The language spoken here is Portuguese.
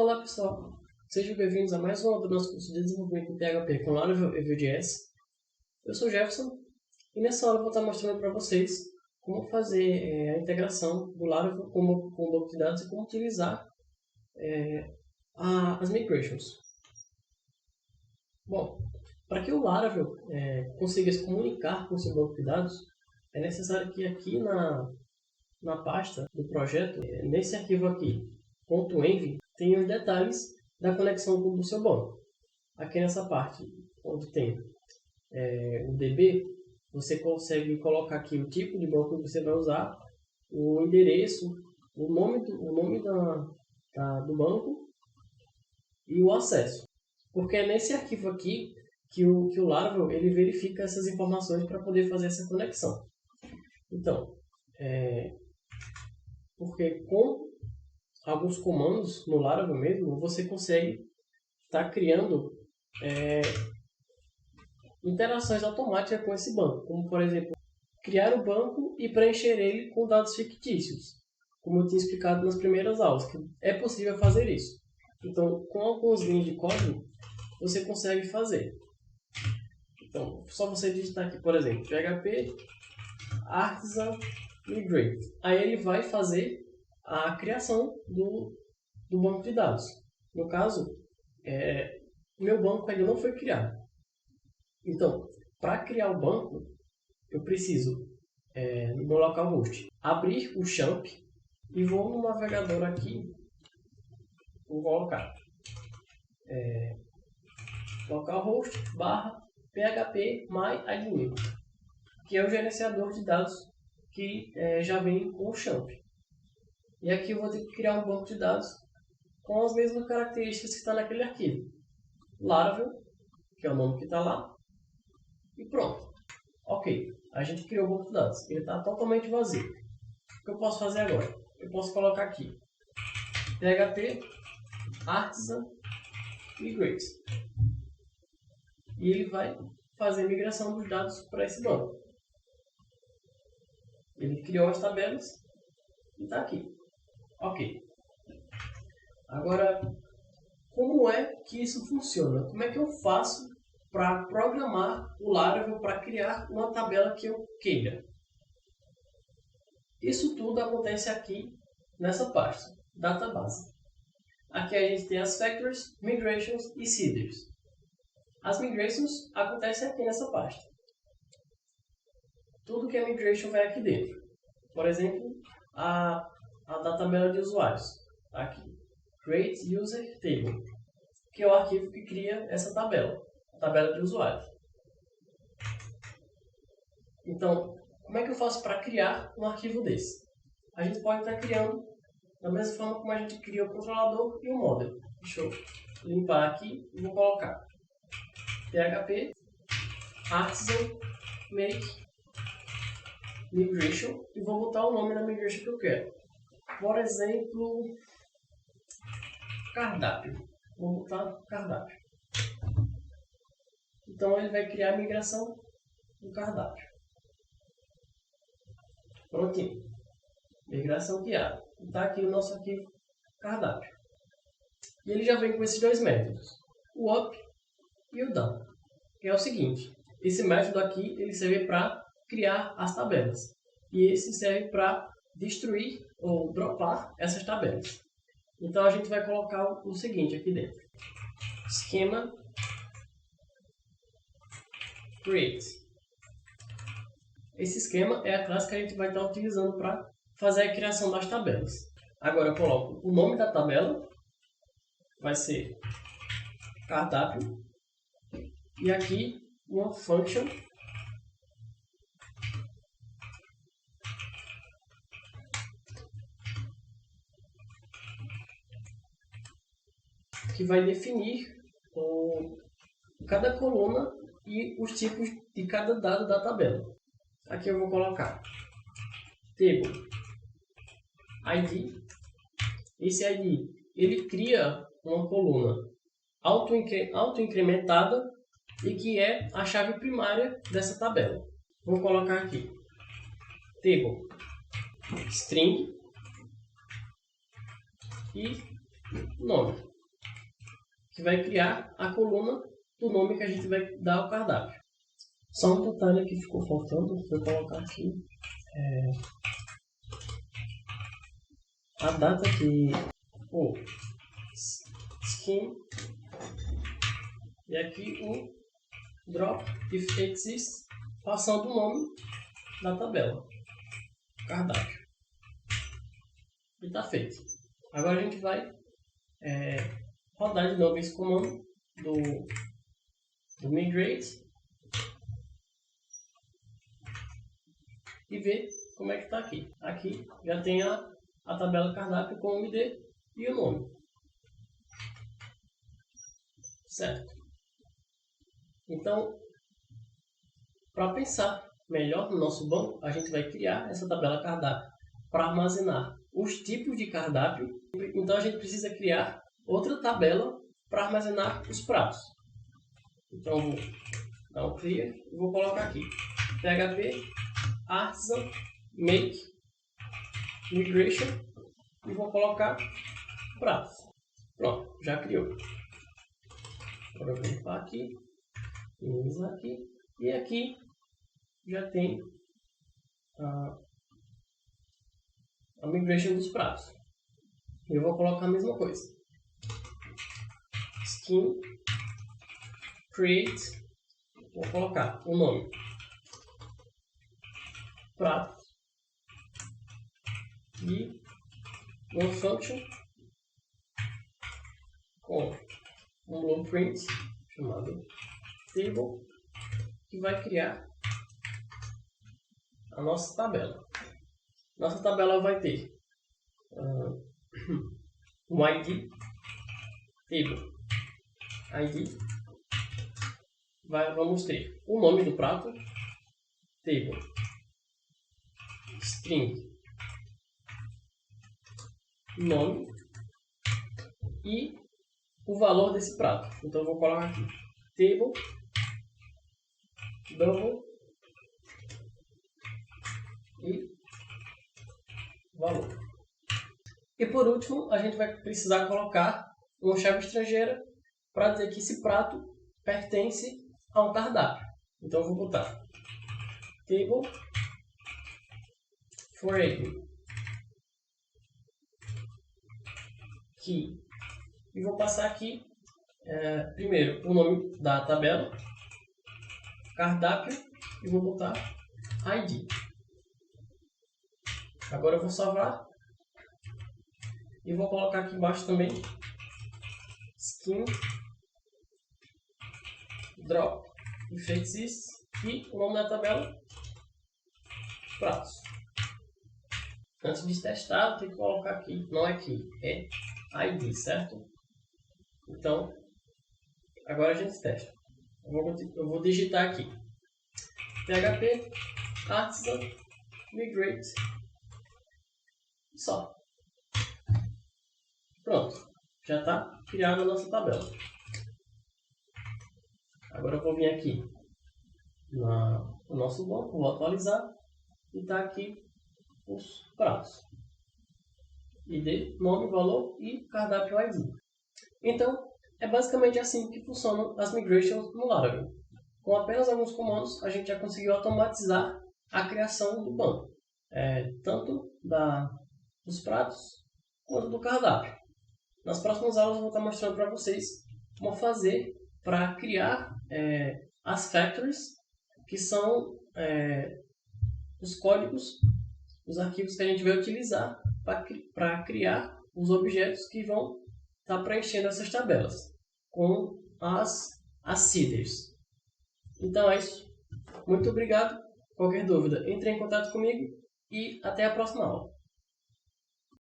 Olá pessoal, sejam bem-vindos a mais uma aula do nosso curso de desenvolvimento em PHP com Laravel e Vue.js. Eu sou o Jefferson e nessa aula eu vou estar mostrando para vocês como fazer a integração do Laravel com o banco de dados e como utilizar as migrations. Bom, para que o Laravel consiga se comunicar com o seu banco de dados, é necessário que aqui na pasta do projeto, nesse arquivo aqui, .env, tem os detalhes da conexão do seu banco. Aqui nessa parte, onde tem o DB, você consegue colocar aqui o tipo de banco que você vai usar, o endereço, o nome do banco e o acesso. Porque é nesse arquivo aqui que o Laravel ele verifica essas informações para poder fazer essa conexão. Então, porque com alguns comandos no Laravel mesmo, você consegue estar criando interações automáticas com esse banco, como por exemplo, criar o banco e preencher ele com dados fictícios, como eu tinha explicado nas primeiras aulas, que é possível fazer isso. Então, com algumas linhas de código, você consegue fazer. Então, só você digitar aqui, por exemplo, PHP artisan migrate. Aí ele vai fazer a criação do banco de dados. No caso, meu banco ainda não foi criado. Então, para criar o banco, eu preciso, no meu localhost, abrir o champ e vou no navegador aqui, vou colocar localhost /php myadmin, que é o gerenciador de dados que já vem com o champ. E aqui eu vou ter que criar um banco de dados com as mesmas características que está naquele arquivo. Laravel, que é o nome que está lá, e pronto. Ok, a gente criou o banco de dados. Ele está totalmente vazio. O que eu posso fazer agora? Eu posso colocar aqui PHP artisan migrate. E ele vai fazer a migração dos dados para esse banco. Ele criou as tabelas e está aqui. Ok. Agora, como é que isso funciona? Como é que eu faço para programar o Laravel para criar uma tabela que eu queira? Isso tudo acontece aqui nessa pasta, database. Aqui a gente tem as factories, migrations e seeders. As migrations acontecem aqui nessa pasta. Tudo que é migration vai aqui dentro. Por exemplo, a da tabela de usuários. Tá aqui. Create User Table, que é o arquivo que cria essa tabela, a tabela de usuários. Então, como é que eu faço para criar um arquivo desse? A gente pode estar criando da mesma forma como a gente cria o controlador e o model. Deixa eu limpar aqui e vou colocar PHP artisan make migration e vou botar o nome da migration que eu quero. Por exemplo, cardápio. Vou botar cardápio. Então ele vai criar a migração do cardápio. Prontinho. Migração guiada. Está aqui o nosso arquivo cardápio. E ele já vem com esses dois métodos, o up e o down. Que é o seguinte, esse método aqui ele serve para criar as tabelas. E esse serve para destruir ou dropar essas tabelas. Então a gente vai colocar o seguinte aqui dentro. Schema create. Esse esquema é a classe que a gente vai estar utilizando para fazer a criação das tabelas. Agora eu coloco o nome da tabela, vai ser cardápio, e aqui uma function que vai definir cada coluna e os tipos de cada dado da tabela. Aqui eu vou colocar table ID. Esse ID ele cria uma coluna auto-incrementada e que é a chave primária dessa tabela. Vou colocar aqui table string e nome. que vai criar a coluna do nome que a gente vai dar ao cardápio. Só um detalhe que ficou faltando, vou colocar aqui a data que o skin e aqui o drop if exists, passando o nome da tabela, cardápio. E está feito. Agora a gente vai rodar de novo esse comando do migrate e ver como é que está aqui. Aqui já tem a tabela cardápio com o ID e o nome. Certo? Então, para pensar melhor no nosso banco, a gente vai criar essa tabela cardápio para armazenar os tipos de cardápio. Então a gente precisa criar outra tabela para armazenar os pratos. Então vou dar um clear e vou colocar aqui PHP artisan make migration e vou colocar pratos. Pronto, já criou. Agora eu vou limpar aqui, minimizar aqui e aqui já tem a migration dos pratos. Eu vou colocar a mesma coisa. Skin create, vou colocar o nome prato e uma function com um blueprint chamado table que vai criar a nossa tabela. Nossa tabela vai ter um ID, table, ID, vamos ter o nome do prato, table, string, nome e o valor desse prato. Então eu vou colocar aqui table, double e valor. E por último, a gente vai precisar colocar uma chave estrangeira para dizer que esse prato pertence a um cardápio. Então eu vou botar table for egg key e vou passar aqui primeiro o nome da tabela, cardápio e vou botar ID. Agora eu vou salvar e vou colocar aqui embaixo também skin drop if exists e o nome da tabela pratos. Antes de testar, eu tenho que colocar aqui, não é key, é ID, certo? Então, agora a gente testa. Eu vou digitar aqui PHP artisan migrate só. Pronto, já está criada a nossa tabela. Agora eu vou vir aqui no nosso banco, vou atualizar e está aqui os pratos. ID, nome, valor e cardápio ID. Então, é basicamente assim que funcionam as migrations no Laravel. Com apenas alguns comandos, a gente já conseguiu automatizar a criação do banco, tanto dos pratos quanto do cardápio. Nas próximas aulas eu vou estar mostrando para vocês como fazer para criar as factories, que são os códigos, os arquivos que a gente vai utilizar para criar os objetos que vão estar preenchendo essas tabelas com as seeders. Então é isso. Muito obrigado. Qualquer dúvida, entre em contato comigo e até a próxima aula.